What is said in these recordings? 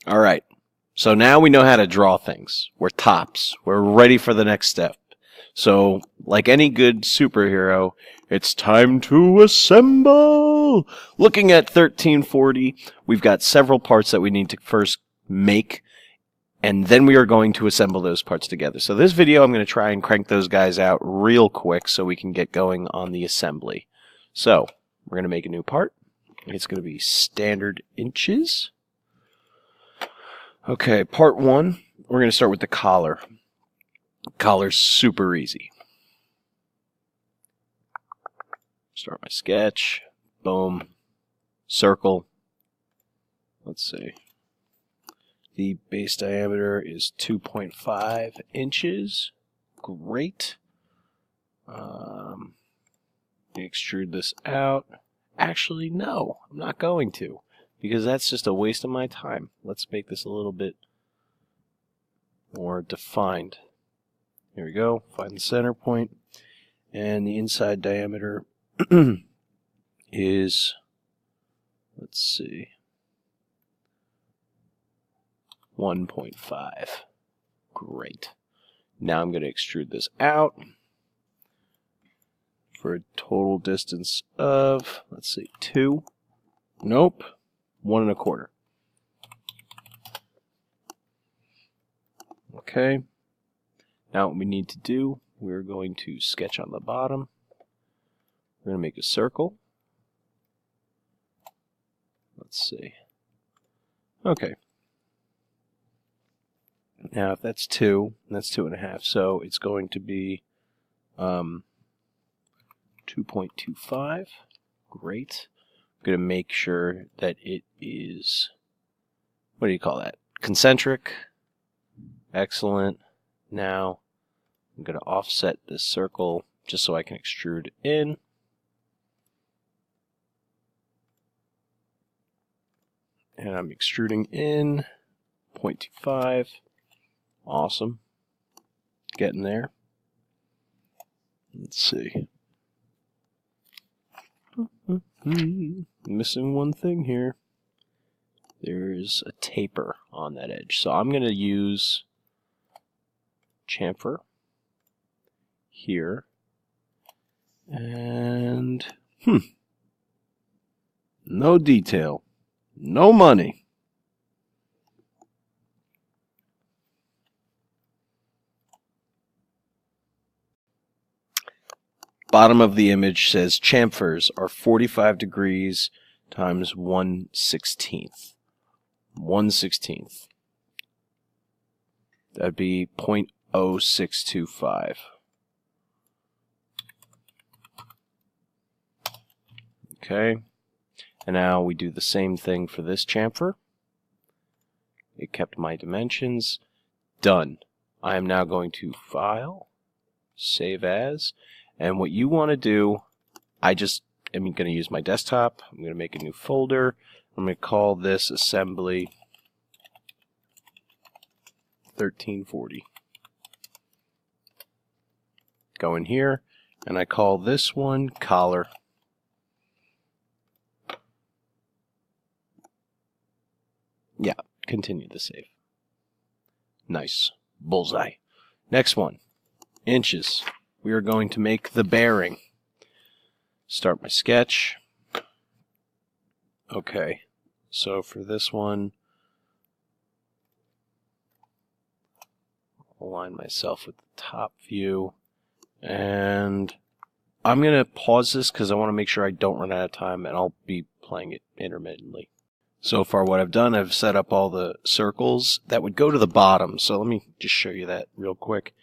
All right. So now we know how to draw things. We're tops. We're ready for the next step. So, like any good superhero, it's time to assemble! Looking at 1340, we've got several parts that we need to first make, and then we are going to assemble those parts together. So this video, I'm going to try and crank those guys out real quick so we can get going on the assembly. So, we're going to make a new part. It's going to be standard inches. Okay, part one, we're going to start with the collar. Collar's super easy. Start my sketch. Boom. Circle. Let's see. The base diameter is 2.5 inches. Great. Extrude this out. Actually, no, I'm not going to, because that's just a waste of my time. Let's make this a little bit more defined. Here we go. Find the center point. And the inside diameter is, let's see, 1.5. Great. Now I'm going to extrude this out for a total distance of, let's see, 2. Nope. 1.25. Okay. Now what we need to do, we're going to sketch on the bottom. We're going to make a circle. Let's see. Okay. Now if that's 2, that's 2.5, so it's going to be 2.25. Great. I'm going to make sure that it is, what do you call that? Concentric. Excellent. Now I'm going to offset this circle just so I can extrude in. And I'm extruding in 0.25. Awesome. Getting there. Let's see. Missing one thing here. There's a taper on that edge. So I'm going to use chamfer here. And, no detail. No money. Bottom of the image says chamfers are 45 degrees times 1/16. 1/16. That'd be 0.0625. Okay. And now we do the same thing for this chamfer. It kept my dimensions. Done. I am now going to File, Save As, and what you want to do, I just am going to use my desktop. I'm going to make a new folder. I'm going to call this Assembly 1340. Go in here, and I call this one Collar. Yeah, continue to save. Nice. Bullseye. Next one. Inches. We are going to make the bearing. Start my sketch. Okay. So for this one, align myself with the top view. And I'm going to pause this because I want to make sure I don't run out of time, and I'll be playing it intermittently. So far what I've done, I've set up all the circles that would go to the bottom. So let me just show you that real quick.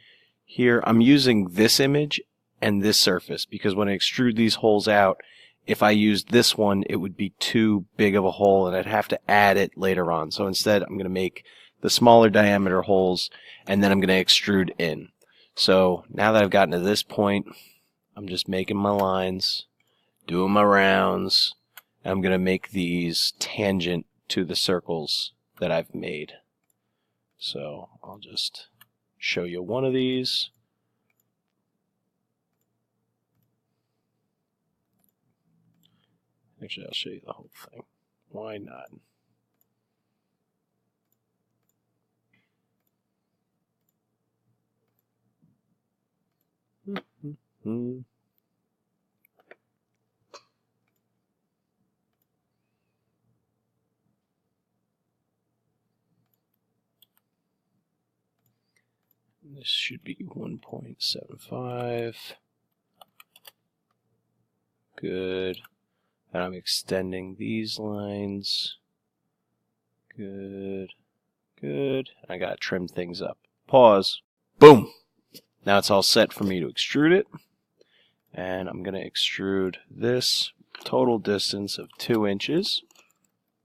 Here, I'm using this image and this surface because when I extrude these holes out, if I used this one, it would be too big of a hole and I'd have to add it later on. So instead, I'm going to make the smaller diameter holes and then I'm going to extrude in. So now that I've gotten to this point, I'm just making my lines, doing my rounds. I'm going to make these tangent to the circles that I've made. So I'll just show you one of these. Actually, I'll show you the whole thing. Why not? This should be 1.75. Good. And I'm extending these lines. Good. Good. I gotta trim things up. Pause. Boom! Now it's all set for me to extrude it. And I'm gonna extrude this total distance of 2 inches.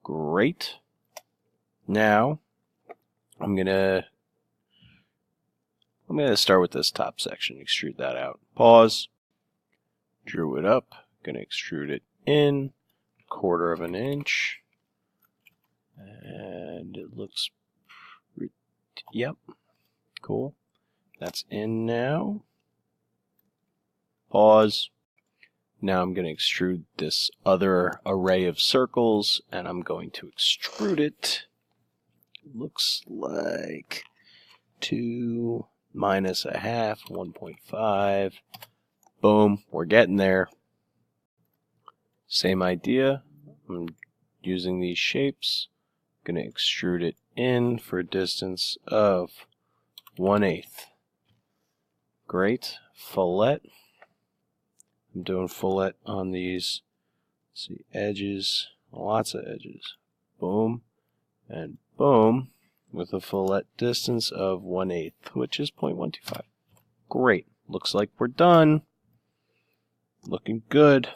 Great. Now I'm gonna start with this top section, extrude that out. Pause. Drew it up. Gonna extrude it in 1/4 of an inch. And it looks, yep, cool. That's in now. Pause. Now I'm going to extrude this other array of circles, and I'm going to extrude it. Looks like 2 minus a half, 1.5. Boom, we're getting there. Same idea. I'm using these shapes. Going to extrude it in for a distance of 1/8. Great. Fillet. I'm doing fillet on these. Let's see, edges, lots of edges. Boom and boom, with a fillet distance of 1/8, which is 0.125. Great. Looks like we're done. Looking good.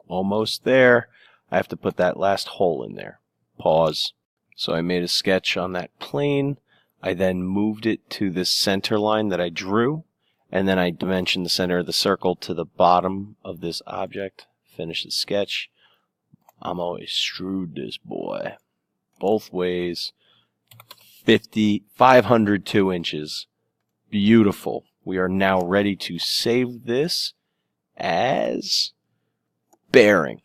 Almost there. I have to put that last hole in there. Pause. So I made a sketch on that plane. I then moved it to this center line that I drew, and then I dimensioned the center of the circle to the bottom of this object. Finish the sketch. I'm always extrude this boy both ways. 502 inches. Beautiful. We are now ready to save this as bearing.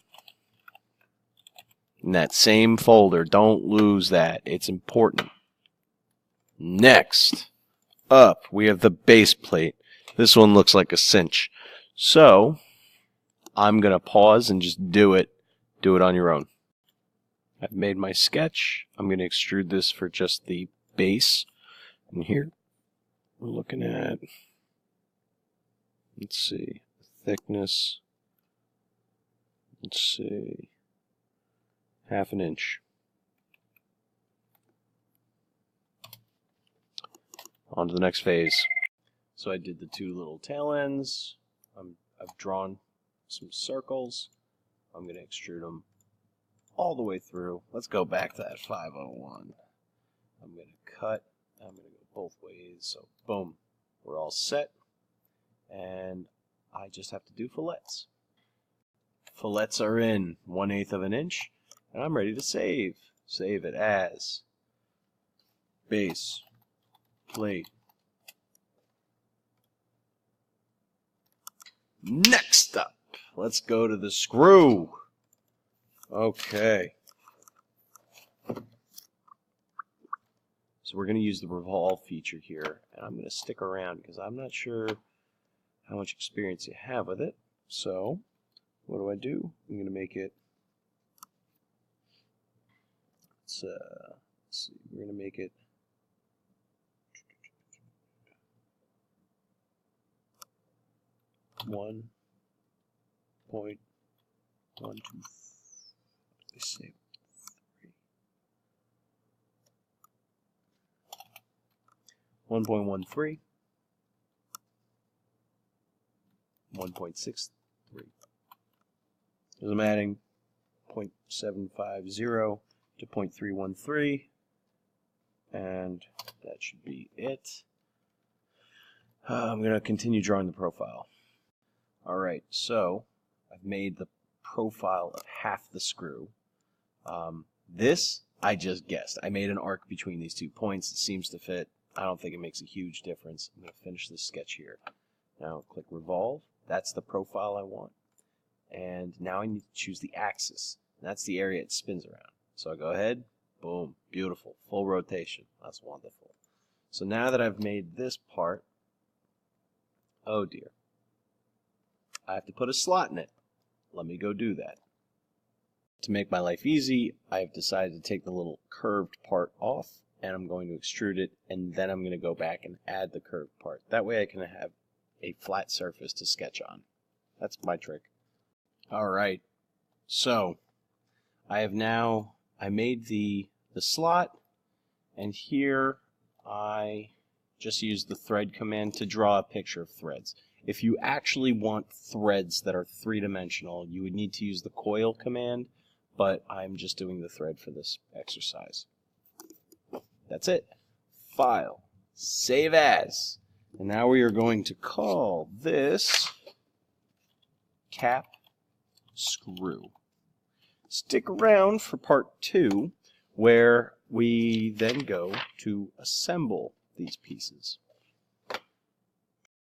In that same folder. Don't lose that. It's important. Next up, we have the base plate. This one looks like a cinch. So, I'm going to pause and just do it. Do it on your own. I've made my sketch. I'm going to extrude this for just the base. And here, we're looking at, let's see, thickness. Let's see, 1/2 inch. On to the next phase. So I did the 2 little tail ends. I've drawn some circles. I'm going to extrude them all the way through. Let's go back to that 501. I'm going to cut. I'm going to go both ways. So boom, we're all set. And I just have to do fillets. Fillets are in 1/8 of an inch. And I'm ready to save. Save it as base plate. Next up, let's go to the screw. Okay. So we're going to use the revolve feature here, and I'm going to stick around because I'm not sure how much experience you have with it. So, what do? I'm going to make it, let's see, we're going to make it 1.12. Let's see. 1.13, 1.63. Because I'm adding 0.750 to 0.313, and that should be it. I'm going to continue drawing the profile. Alright, so I've made the profile of half the screw. This, I just guessed. I made an arc between these 2 points. It seems to fit. I don't think it makes a huge difference. I'm going to finish this sketch here. Now click revolve. That's the profile I want. And now I need to choose the axis. That's the area it spins around. So I go ahead. Boom. Beautiful. Full rotation. That's wonderful. So now that I've made this part, Oh dear. I have to put a slot in it. Let me go do that. To make my life easy, I have decided to take the little curved part off, and I'm going to extrude it, and then I'm going to go back and add the curved part. That way I can have a flat surface to sketch on. That's my trick. Alright, so I made the slot, and here I just use the thread command to draw a picture of threads. If you actually want threads that are three-dimensional, you would need to use the coil command, but I'm just doing the thread for this exercise. That's it. File. Save as. And now we are going to call this cap screw. Stick around for part 2, where we then go to assemble these pieces.